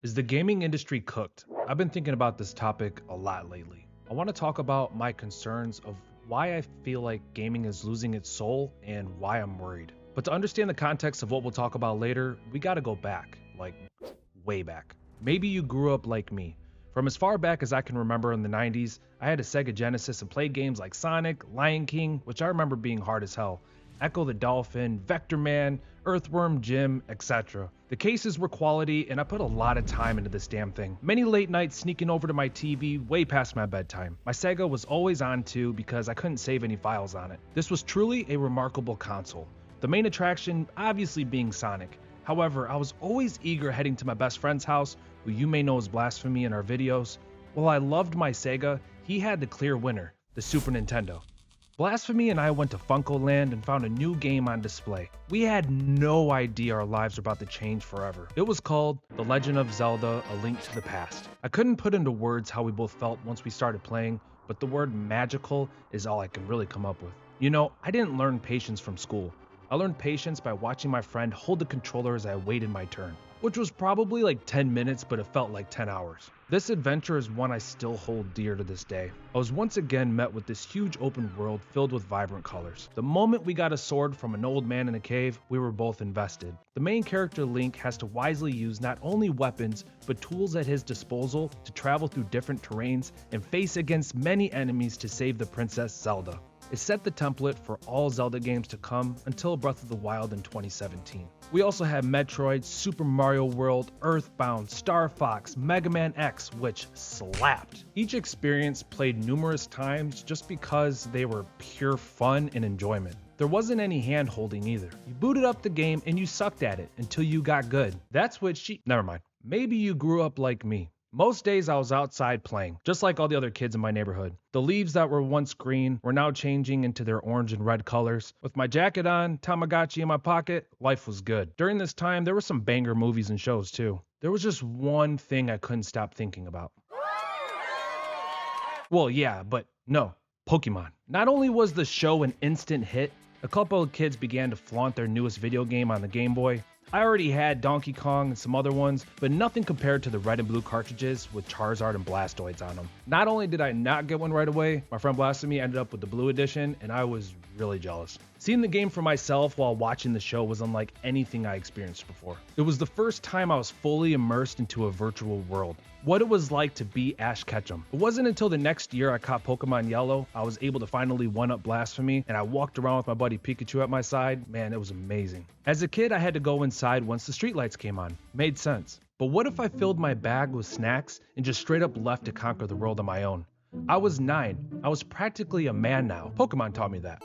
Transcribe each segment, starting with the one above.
Is the gaming industry cooked? I've been thinking about this topic a lot lately. I want to talk about my concerns of why I feel like gaming is losing its soul and why I'm worried. But to understand the context of what we'll talk about later, we gotta go back, like way back. Maybe you grew up like me. From as far back as I can remember in the 90s, I had a Sega Genesis and played games like Sonic, Lion King, which I remember being hard as hell, Echo the Dolphin, Vector Man, Earthworm Jim, etc. The cases were quality, and I put a lot of time into this damn thing. Many late nights sneaking over to my TV way past my bedtime. My Sega was always on too because I couldn't save any files on it. This was truly a remarkable console. The main attraction obviously being Sonic. However, I was always eager heading to my best friend's house, who you may know as Blasphemy in our videos. While I loved my Sega, he had the clear winner, the Super Nintendo. Blasphemy and I went to Funko Land and found a new game on display. We had no idea our lives were about to change forever. It was called The Legend of Zelda: A Link to the Past. I couldn't put into words how we both felt once we started playing, but the word magical is all I can really come up with. You know, I didn't learn patience from school. I learned patience by watching my friend hold the controller as I waited my turn, which was probably like 10 minutes, but it felt like 10 hours. This adventure is one I still hold dear to this day. I was once again met with this huge open world filled with vibrant colors. The moment we got a sword from an old man in a cave, we were both invested. The main character Link has to wisely use not only weapons, but tools at his disposal to travel through different terrains and face against many enemies to save the Princess Zelda. It set the template for all Zelda games to come until Breath of the Wild in 2017. We also had Metroid, Super Mario World, Earthbound, Star Fox, Mega Man X, which slapped. Each experience played numerous times just because they were pure fun and enjoyment. There wasn't any hand holding either. You booted up the game and you sucked at it until you got good. That's what never mind. Maybe you grew up like me. Most days I was outside playing, just like all the other kids in my neighborhood. The leaves that were once green were now changing into their orange and red colors. With my jacket on, Tamagotchi in my pocket, life was good. During this time, there were some banger movies and shows too. There was just one thing I couldn't stop thinking about. Well, yeah, but no, Pokemon. Not only was the show an instant hit, a couple of kids began to flaunt their newest video game on the Game Boy. I already had Donkey Kong and some other ones, but nothing compared to the red and blue cartridges with Charizard and Blastoise on them. Not only did I not get one right away, my friend Blasphemy ended up with the blue edition, and I was really jealous. Seeing the game for myself while watching the show was unlike anything I experienced before. It was the first time I was fully immersed into a virtual world. What it was like to be Ash Ketchum. It wasn't until the next year I caught Pokemon Yellow, I was able to finally one-up Blasphemy, and I walked around with my buddy Pikachu at my side. Man, it was amazing. As a kid, I had to go inside once the streetlights came on. Made sense. But what if I filled my bag with snacks and just straight up left to conquer the world on my own? I was 9. I was practically a man now. Pokemon taught me that.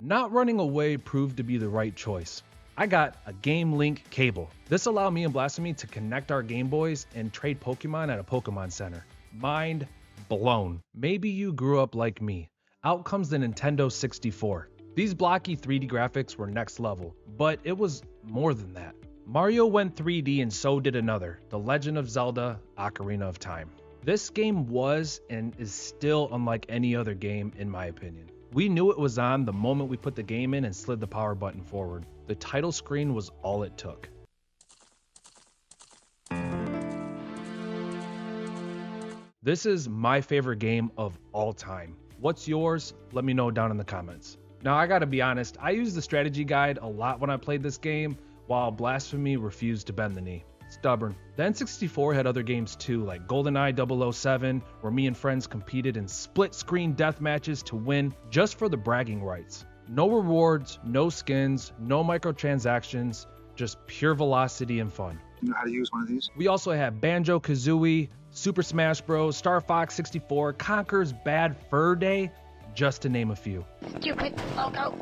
Not running away proved to be the right choice. I got a Game Link cable. This allowed me and Blasphemy to connect our Game Boys and trade Pokemon at a Pokemon Center. Mind blown. Maybe you grew up like me. Out comes the Nintendo 64. These blocky 3D graphics were next level, but it was more than that. Mario went 3D and so did another, The Legend of Zelda: Ocarina of Time. This game was and is still unlike any other game in my opinion. We knew it was on the moment we put the game in and slid the power button forward. The title screen was all it took. This is my favorite game of all time. What's yours? Let me know down in the comments. Now I gotta be honest, I used the strategy guide a lot when I played this game, while Blasphemy refused to bend the knee. Stubborn. The N64 had other games too, like GoldenEye 007, where me and friends competed in split-screen death matches to win just for the bragging rights. No rewards, no skins, no microtransactions, just pure velocity and fun. You know how to use one of these? We also had Banjo-Kazooie, Super Smash Bros., Star Fox 64, Conker's Bad Fur Day, just to name a few. Stupid logo.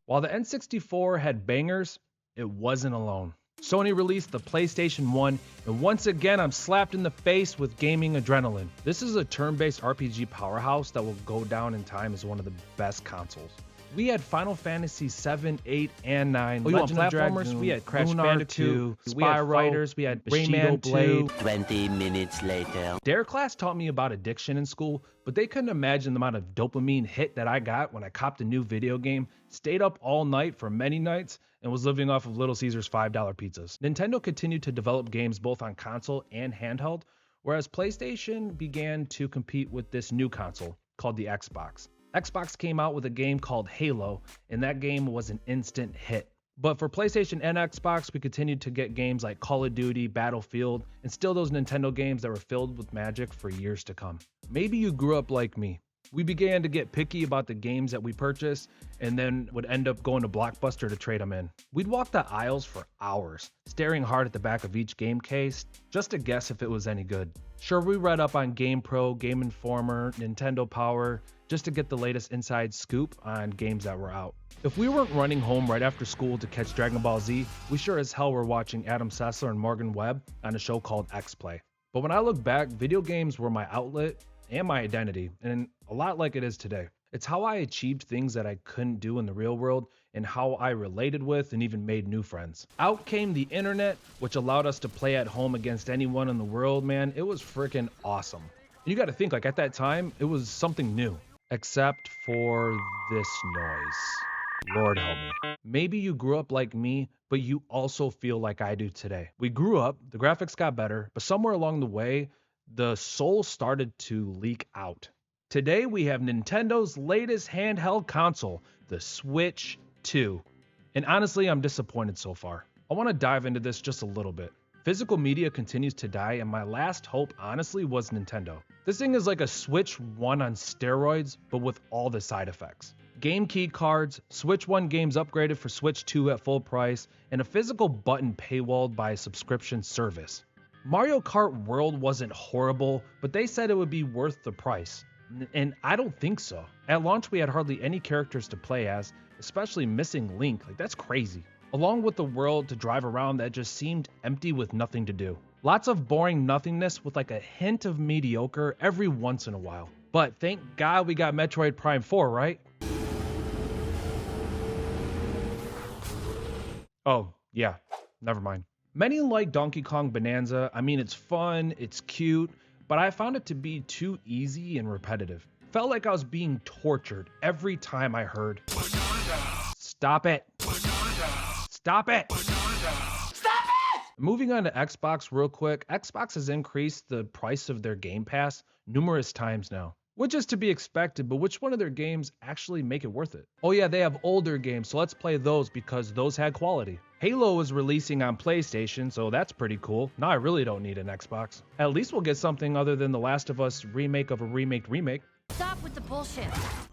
While the N64 had bangers, it wasn't alone. Sony released the PlayStation 1, and once again I'm slapped in the face with gaming adrenaline. This is a turn-based RPG powerhouse that will go down in time as one of the best consoles. We had Final Fantasy 7, 8, and 9. Legend on of platformers, Dragoon, we had Crash Lunar Bandicoot, 2, we had Spyro, Fighters, we had Rayman Bushido Blade. 20 minutes later. Dare class taught me about addiction in school, but they couldn't imagine the amount of dopamine hit that I got when I copped a new video game, stayed up all night for many nights, and was living off of Little Caesars $5 pizzas. Nintendo continued to develop games both on console and handheld, whereas PlayStation began to compete with this new console called the Xbox. Xbox came out with a game called Halo, and that game was an instant hit. But for PlayStation and Xbox, we continued to get games like Call of Duty, Battlefield, and still those Nintendo games that were filled with magic for years to come. Maybe you grew up like me. We began to get picky about the games that we purchased and then would end up going to Blockbuster to trade them in. We'd walk the aisles for hours, staring hard at the back of each game case just to guess if it was any good. Sure, we read up on GamePro, Game Informer, Nintendo Power, just to get the latest inside scoop on games that were out. If we weren't running home right after school to catch Dragon Ball Z, we sure as hell were watching Adam Sessler and Morgan Webb on a show called X-Play. But when I look back, video games were my outlet and my identity, and a lot like it is today. It's how I achieved things that I couldn't do in the real world, and how I related with and even made new friends. Out came the internet, which allowed us to play at home against anyone in the world, man. It was freaking awesome. And you gotta think, like at that time, it was something new. Except for this noise. Lord help me. Maybe you grew up like me, but you also feel like I do today. We grew up, the graphics got better, but somewhere along the way, the soul started to leak out. Today we have Nintendo's latest handheld console, the Switch 2. And honestly, I'm disappointed so far. I want to dive into this just a little bit. Physical media continues to die, and my last hope honestly was Nintendo. This thing is like a Switch 1 on steroids, but with all the side effects. Game key cards, Switch 1 games upgraded for Switch 2 at full price, and a physical button paywalled by a subscription service. Mario Kart World wasn't horrible, but they said it would be worth the price. And I don't think so. At launch, we had hardly any characters to play as, especially missing Link. Like, that's crazy. Along with the world to drive around that just seemed empty with nothing to do. Lots of boring nothingness with like a hint of mediocre every once in a while. But thank God we got Metroid Prime 4, right? Oh, yeah, never mind. Many like Donkey Kong Bonanza. I mean, it's fun, it's cute, but I found it to be too easy and repetitive. Felt like I was being tortured every time I heard, "Stop it. Stop it. Stop it!" Moving on to Xbox real quick, Xbox has increased the price of their Game Pass numerous times now. Which is to be expected, but which one of their games actually make it worth it? Oh yeah, they have older games, so let's play those because those had quality. Halo is releasing on PlayStation, so that's pretty cool. Now I really don't need an Xbox. At least we'll get something other than The Last of Us remake of a remake. Stop with the bullshit.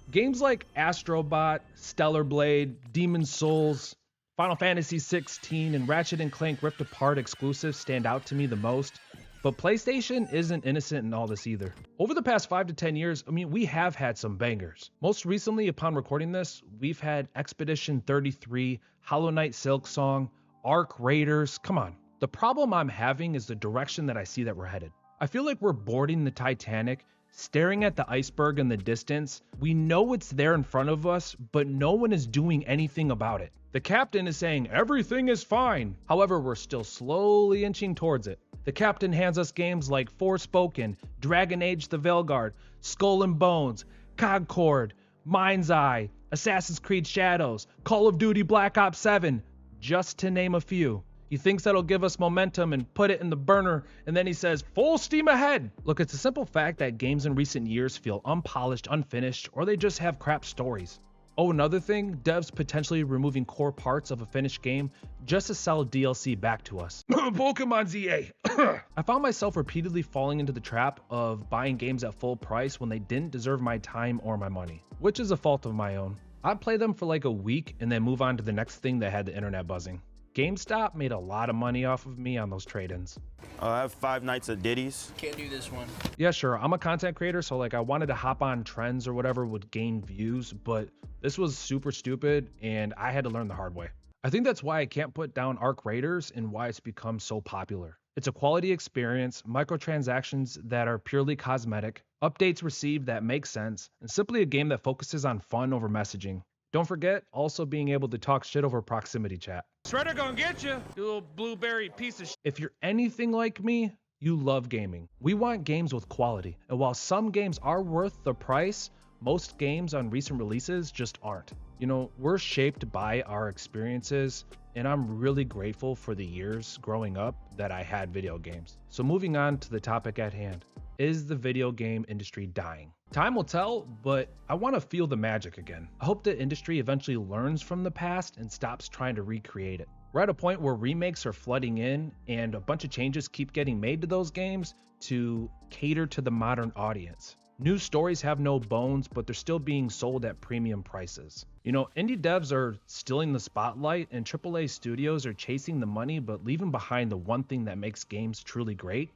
Games like Astro Bot, Stellar Blade, Demon's Souls, Final Fantasy 16, and Ratchet & Clank Rift Apart exclusives stand out to me the most. But PlayStation isn't innocent in all this either. Over the past 5 to 10 years, we have had some bangers. Most recently, upon recording this, we've had Expedition 33, Hollow Knight Silksong, Arc Raiders. Come on. The problem I'm having is the direction that I see that we're headed. I feel like we're boarding the Titanic, staring at the iceberg in the distance. We know it's there in front of us, but no one is doing anything about it. The captain is saying everything is fine. However, we're still slowly inching towards it. The captain hands us games like Forspoken, Dragon Age the Veilguard, Skull and Bones, Concord, Mind's Eye, Assassin's Creed Shadows, Call of Duty Black Ops 7, just to name a few. He thinks that'll give us momentum and put it in the burner, and then he says, full steam ahead. Look, it's a simple fact that games in recent years feel unpolished, unfinished, or they just have crap stories. Oh, another thing, devs potentially removing core parts of a finished game just to sell DLC back to us. Pokemon ZA. I found myself repeatedly falling into the trap of buying games at full price when they didn't deserve my time or my money, which is a fault of my own. I'd play them for like a week and then move on to the next thing that had the internet buzzing. GameStop made a lot of money off of me on those trade-ins. I have 5 nights of Diddy's. Can't do this one. Yeah, sure. I'm a content creator, so like I wanted to hop on trends or whatever would gain views, but this was super stupid and I had to learn the hard way. I think that's why I can't put down Arc Raiders and why it's become so popular. It's a quality experience, microtransactions that are purely cosmetic, updates received that make sense, and simply a game that focuses on fun over messaging. Don't forget also being able to talk shit over proximity chat. Shredder gonna get you little blueberry piece of shit. If you're anything like me, you love gaming. We want games with quality, and while some games are worth the price, most games on recent releases just aren't. You know, we're shaped by our experiences, and I'm really grateful for the years growing up that I had video games. So moving on to the topic at hand, is the video game industry dying? Time will tell, but I want to feel the magic again. I hope the industry eventually learns from the past and stops trying to recreate it. We're at a point where remakes are flooding in and a bunch of changes keep getting made to those games to cater to the modern audience. New stories have no bones, but they're still being sold at premium prices. You know, indie devs are stealing the spotlight and AAA studios are chasing the money, but leaving behind the one thing that makes games truly great: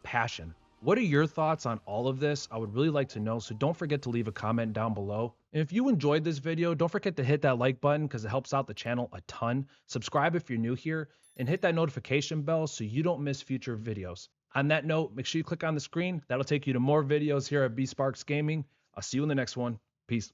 passion. What are your thoughts on all of this? I would really like to know, so don't forget to leave a comment down below. And if you enjoyed this video, don't forget to hit that like button because it helps out the channel a ton. Subscribe if you're new here, and hit that notification bell so you don't miss future videos. On that note, make sure you click on the screen. That'll take you to more videos here at Bsparks Gaming. I'll see you in the next one. Peace.